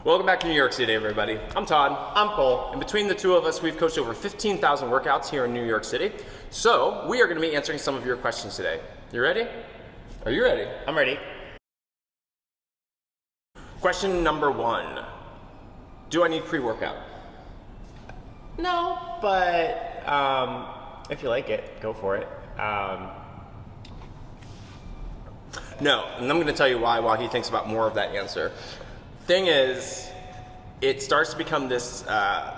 Welcome back to New York City, everybody. I'm Todd. I'm Cole. And between the two of us, we've coached over 15,000 workouts here in New York City. So we are going to be answering some of your questions today. You ready? Are you ready? I'm ready. Question number 1. Do I need pre-workout? No, but if you like it, go for it. No, and I'm going to tell you why while he thinks about more of that answer. Thing is, it starts to become this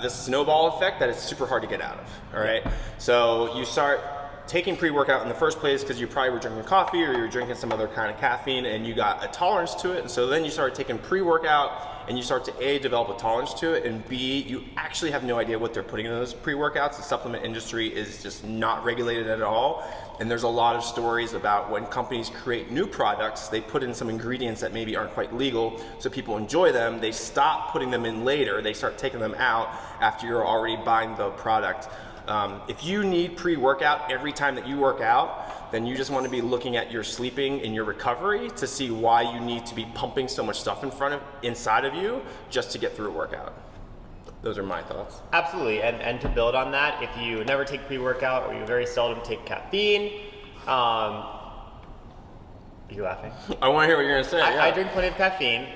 this snowball effect that it's super hard to get out of. All right, so you start taking pre-workout in the first place because you probably were drinking coffee or you were drinking some other kind of caffeine and you got a tolerance to it, and so then you started taking pre-workout and you start to A, develop a tolerance to it, and B, you actually have no idea what they're putting in those pre-workouts. The supplement industry is just not regulated at all, and there's a lot of stories about when companies create new products, they put in some ingredients that maybe aren't quite legal so people enjoy them. They stop putting them in later, they start taking them out after you're already buying the product. If you need pre-workout every time that you work out, then you just want to be looking at your sleeping and your recovery to see why you need to be pumping so much stuff inside of you just to get through a workout. Those are my thoughts. Absolutely, and to build on that, if you never take pre-workout or you very seldom take caffeine, are you laughing? I want to hear what you're going to say. I drink plenty of caffeine.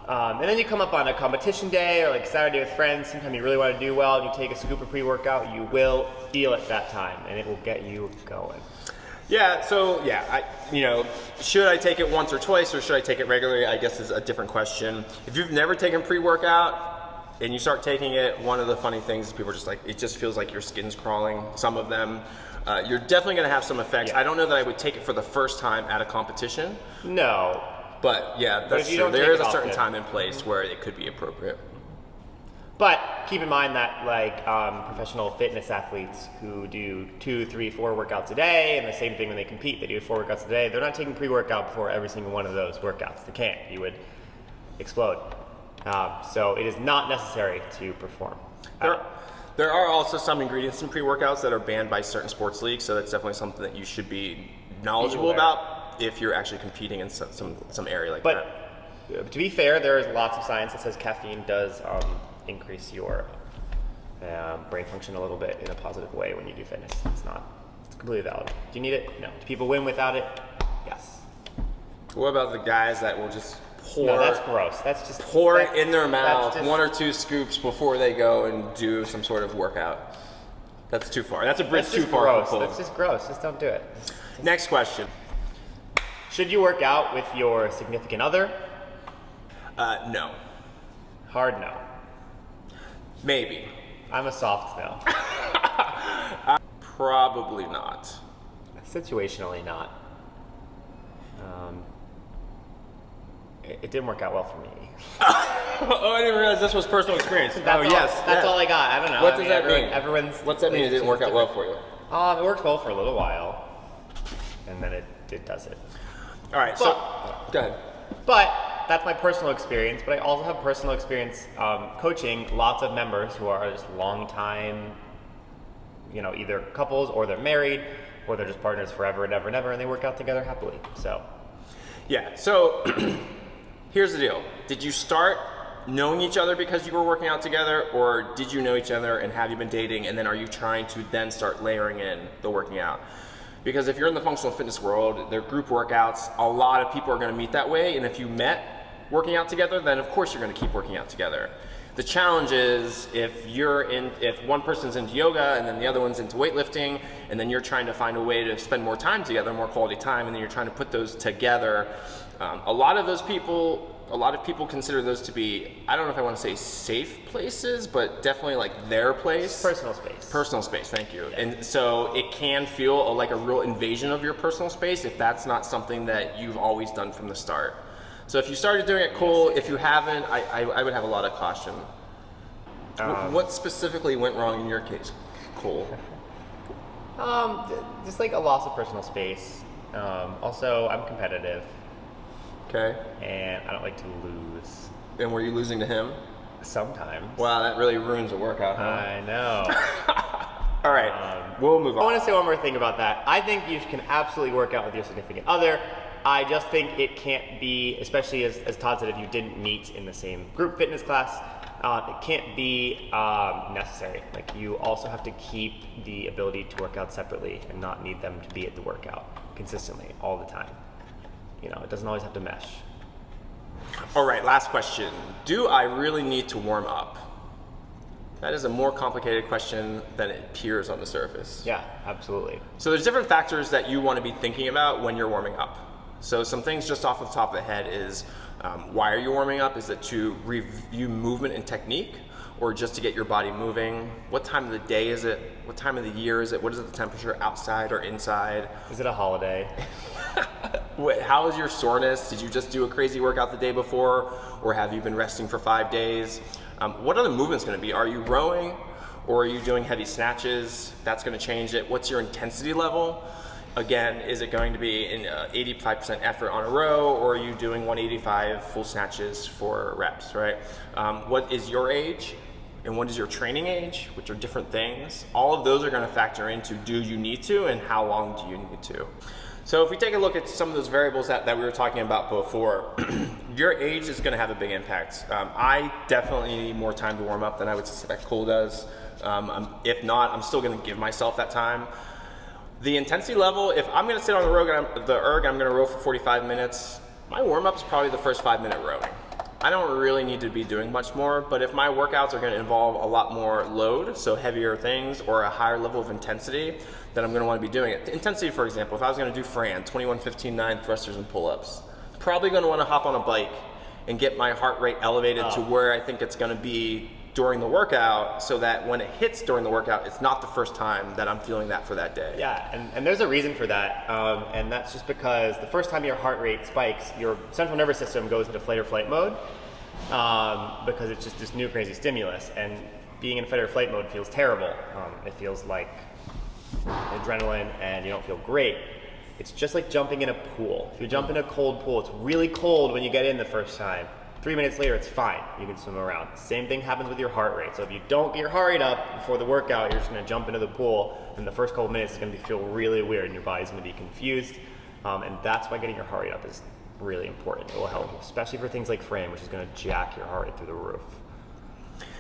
And then you come up on a competition day or like Saturday with friends, sometime you really want to do well and you take a scoop of pre-workout, you will feel it that time and it will get you going. Yeah, so should I take it once or twice or should I take it regularly, I guess is a different question. If you've never taken pre-workout and you start taking it, one of the funny things is people are just like, it just feels like your skin's crawling, some of them. You're definitely going to have some effects. Yeah. I don't know that I would take it for the first time at a competition. No. But yeah, that's true. There is a certain time and place where it could be appropriate. But keep in mind that professional fitness athletes who do 2, 3, 4 workouts a day, and the same thing when they compete, they do 4 workouts a day, they're not taking pre-workout before every single one of those workouts. They can't. You would explode. So it is not necessary to perform. There are also some ingredients in pre-workouts that are banned by certain sports leagues, so that's definitely something that you should be knowledgeable about if you're actually competing in some area like that. But to be fair, there is lots of science that says caffeine does increase your brain function a little bit in a positive way when you do fitness. It's completely valid. Do you need it? No. Do people win without it? Yes. What about the guys that will just pour? No, that's gross. That's just pour it in their mouth, 1 or 2 scoops before they go and do some sort of workout. That's too far. That's a bridge too far. That's just gross. Just don't do it. Next question. Should you work out with your significant other? No. Hard no. Maybe. I'm a soft no. Probably not. Situationally not. It didn't work out well for me. Oh, I didn't realize this was personal experience. That's all I got. I don't know. What does that mean? What's that mean? It didn't work out well for you? It worked well for a little while, and then it doesn't. All right. So go ahead. But that's my personal experience. But I also have personal experience coaching lots of members who are just long time, either couples or they're married or they're just partners forever and ever and ever, and they work out together happily. So. Yeah. So. Here's the deal. Did you start knowing each other because you were working out together, or did you know each other and have you been dating, and then are you trying to then start layering in the working out? Because if you're in the functional fitness world, they're group workouts, a lot of people are going to meet that way, and if you met working out together, then of course you're going to keep working out together. The challenge is if one person's into yoga and then the other one's into weightlifting, and then you're trying to find a way to spend more time together, more quality time, and then you're trying to put those together. A lot of people consider those to be, I don't know if I want to say safe places, but definitely like their place. Personal space. Personal space, thank you. Yeah. And so it can feel like a real invasion of your personal space if that's not something that you've always done from the start. So if you started doing it, cool. If you haven't, I would have a lot of caution. What specifically went wrong in your case, Cole? Just like a loss of personal space. Also, I'm competitive. Okay. And I don't like to lose. And were you losing to him? Sometimes. Wow, that really ruins a workout, huh? I know. All right, we'll move on. I want to say one more thing about that. I think you can absolutely work out with your significant other. I just think it can't be, especially as Todd said, if you didn't meet in the same group fitness class, it can't be necessary. Like, you also have to keep the ability to work out separately and not need them to be at the workout consistently all the time. You know, it doesn't always have to mesh. All right, last question. Do I really need to warm up? That is a more complicated question than it appears on the surface. Yeah, absolutely. So there's different factors that you want to be thinking about when you're warming up. So some things just off the top of the head is, why are you warming up? Is it to review movement and technique, or just to get your body moving? What time of the day is it? What time of the year is it? What is the temperature outside or inside? Is it a holiday? How is your soreness? Did you just do a crazy workout the day before, or have you been resting for 5 days? What are the movements going to be? Are you rowing, or are you doing heavy snatches? That's going to change it. What's your intensity level? Again, is it going to be an 85% effort on a row, or are you doing 185 full snatches for reps, right? What is your age, and what is your training age, which are different things? All of those are going to factor into, do you need to, and how long do you need to? So if we take a look at some of those variables that we were talking about before, your age is going to have a big impact. I definitely need more time to warm up than I would suspect Cole does. If not, I'm still going to give myself that time. The intensity level, if I'm going to sit on the erg, I'm going to row for 45 minutes. My warm-up is probably the first 5-minute rowing. I don't really need to be doing much more, but if my workouts are going to involve a lot more load, so heavier things, or a higher level of intensity, then I'm going to want to be doing it. The intensity, for example, if I was going to do Fran, 21-15-9 thrusters and pull-ups, probably going to want to hop on a bike and get my heart rate elevated to where I think it's going to be during the workout, so that when it hits during the workout, it's not the first time that I'm feeling that for that day. Yeah, and there's a reason for that, and that's just because the first time your heart rate spikes, your central nervous system goes into fight or flight mode, because it's just this new crazy stimulus, and being in fight or flight mode feels terrible. It feels like adrenaline, and you don't feel great. It's just like jumping in a pool. If you jump in a cold pool, it's really cold when you get in the first time. 3 minutes later, it's fine. You can swim around. Same thing happens with your heart rate. So if you don't get your heart rate up before the workout, you're just going to jump into the pool, and the first couple minutes is going to feel really weird, and your body's going to be confused. And that's why getting your heart rate up is really important. It will help, especially for things like Fran, which is going to jack your heart rate through the roof.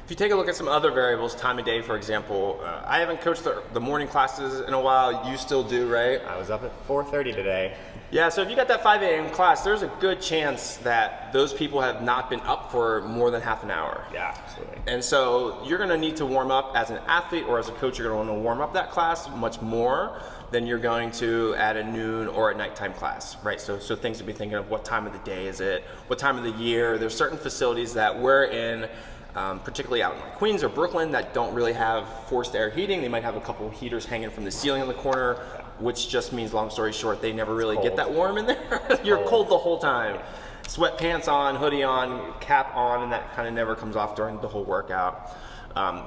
If you take a look at some other variables, time of day, for example, I haven't coached the morning classes in a while. You still do, right? I was up at 4:30 today. Yeah, so if you got that 5 a.m. class, there's a good chance that those people have not been up for more than half an hour. Yeah, absolutely. And so you're going to need to warm up as an athlete, or as a coach, you're going to want to warm up that class much more than you're going to at a noon or a nighttime class, right? So things to be thinking of: what time of the day is it? What time of the year? There's certain facilities that we're in, particularly out in like Queens or Brooklyn, that don't really have forced air heating. They might have a couple of heaters hanging from the ceiling in the corner, which just means, long story short, they never really get that warm in there. You're cold the whole time. Sweatpants on, hoodie on, cap on, and that kind of never comes off during the whole workout.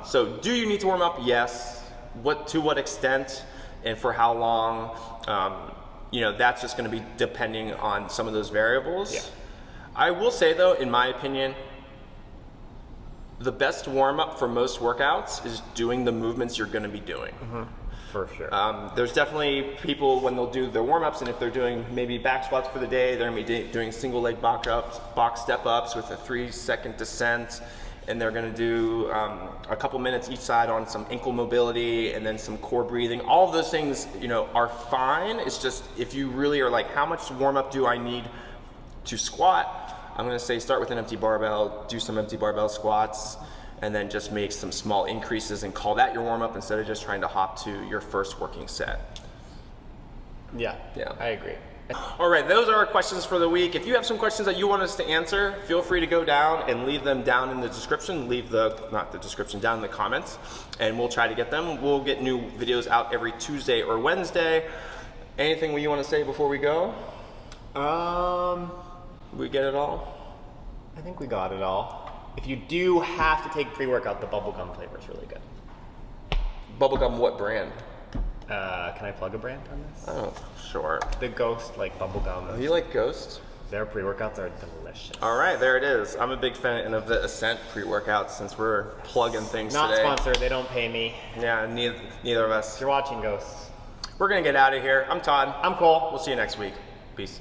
So do you need to warm up? Yes. To what extent and for how long? That's just going to be depending on some of those variables. Yeah. I will say, though, in my opinion, the best warm-up for most workouts is doing the movements you're going to be doing. Mm-hmm. For sure. There's definitely people, when they'll do their warm-ups, and if they're doing maybe back squats for the day, they're going to be doing single leg box step-ups with a 3-second descent, and they're going to do a couple minutes each side on some ankle mobility and then some core breathing. All of those things, are fine. It's just, if you really are like, how much warm-up do I need to squat? I'm going to say start with an empty barbell, do some empty barbell squats, and then just make some small increases and call that your warm-up instead of just trying to hop to your first working set. Yeah, I agree. All right, those are our questions for the week. If you have some questions that you want us to answer, feel free to go down and leave them down in the description. Down in the comments, and we'll try to get them. We'll get new videos out every Tuesday or Wednesday. Anything you want to say before we go? We get it all? I think we got it all. If you do have to take pre-workout, the bubblegum flavor is really good. Bubblegum, what brand? Can I plug a brand on this? Oh, sure. The Ghost, bubblegum. Oh, you like Ghost? Their pre-workouts are delicious. All right, there it is. I'm a big fan of the Ascent pre-workouts, since we're plugging things Not today. sponsored, they don't pay me. Yeah, neither of us. If you're watching Ghosts. We're going to get out of here. I'm Todd. I'm Cole. We'll see you next week. Peace.